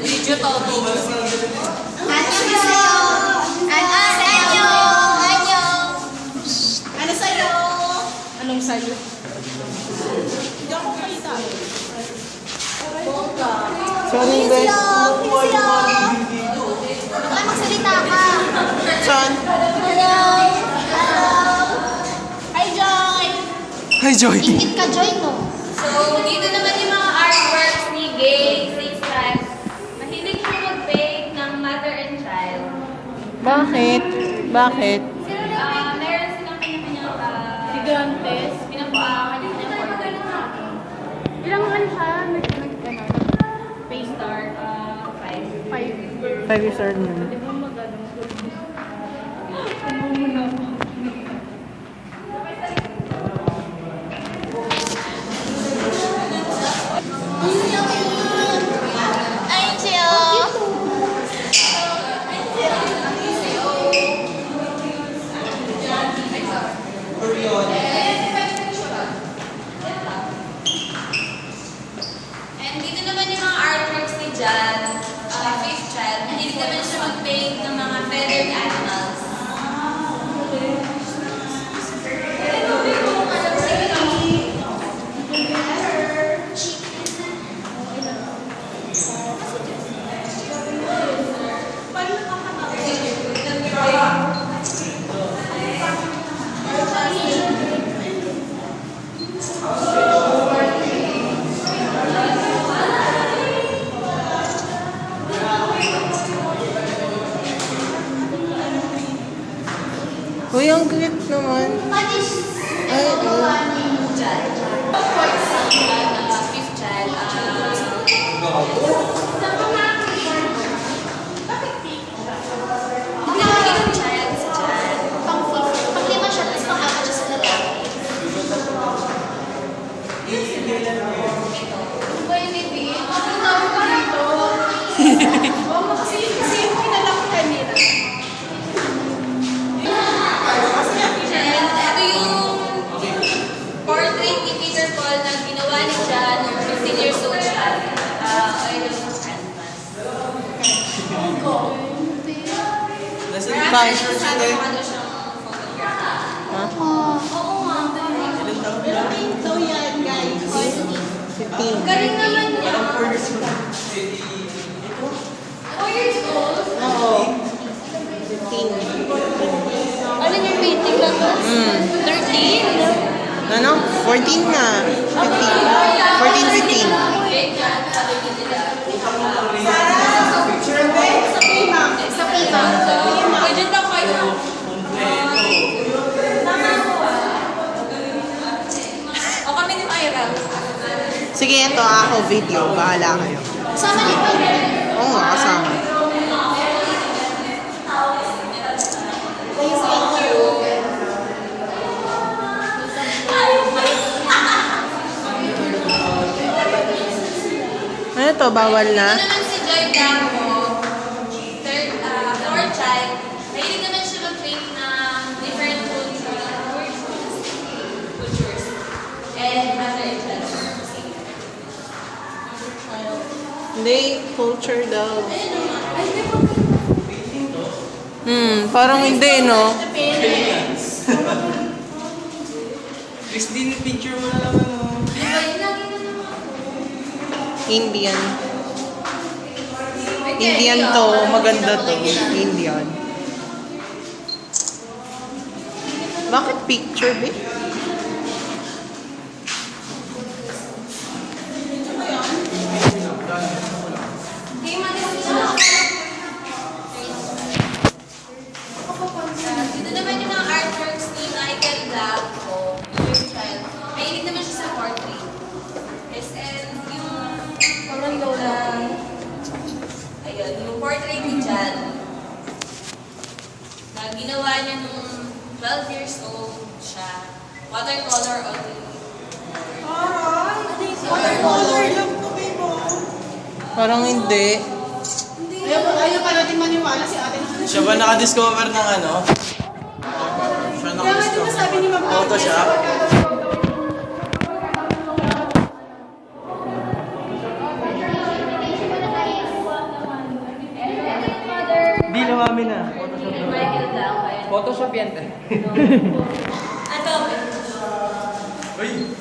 Video to, video. Ano sa'yo? Anong sa'yo? Hindi ako kaita. Sorry, guys. Baka magsalita ka. Saan? Hello. Hello. Hi, Joy. Hi, Joy. Ingit ka, Joy, no? So, dito naman yung mga artworks ni Gay, 6 times. Mahilig siya mag-bake ng mother and child. Bakit? Bakit? Meron silang kanya-kanyang gigantes. Kanya-kanyang portrait. Ilang ano siya? Face star, 5. 5 years old na. Di ba magano? Ay, siya. And dito naman yung mga artworks ni Jan, fifth child. Mahilig naman siya mag-paint ng mga feathered animals. Uy, ang cute naman. Ay, oh. Fifth child. Fifth child si Jan. Pag lima siya, tapos pang-apat siya sa lalaki. Ano ba yung ibigay? Ang dami pa rito. Oo, kasi yung kilala ko kanina. And ito yung portrait ni Peter Paul na ginawa ni Jan nung 15 years old siya. Oil of canvas. Bye. Masyado ano siyang photograph. Oo nga. Pero pinto yan, guys. 15. Galing naman niya. 4 years old? Oo. 15. Ano yung painting na to? 13? Ano? 14 nga. 15. 14, 15. Sa pipa. Pwede daw kayo. O kami ni Myra. Sige, ito ako video. Bahala kayo. Sama ni pa. Oo nga, kasama. Please, thank you. Ano to? Bawal na? Ito naman si Joy Blanco, fourth child. Mahilig naman siya mag-paint ng different cultures. And mother and child. Hindi, culture daw. Parang hindi, no? Christine, picture mo na naman, oh. Indian. Indian to. Maganda to. Indian. Bakit picture, be? Dito naman yung mga artworks ni Michael Blanco, fifth child. Mahilig naman siya sa portrait. Yes, and yung parang lola. Ayun, yung portrait ni Jan. Na ginawa niya nung 12 years old siya. Watercolor only. Watercolor lang to, baby. Parang hindi. Ayaw pa natin maniwala si ate. Siya ba nakadiscover ng ano? Siya Kaya nga di ba sabi ni Ma'am Agnes, Photoshop? Marami na. Michael Blanco. Ayan. Photoshop yan. Ano? Uy!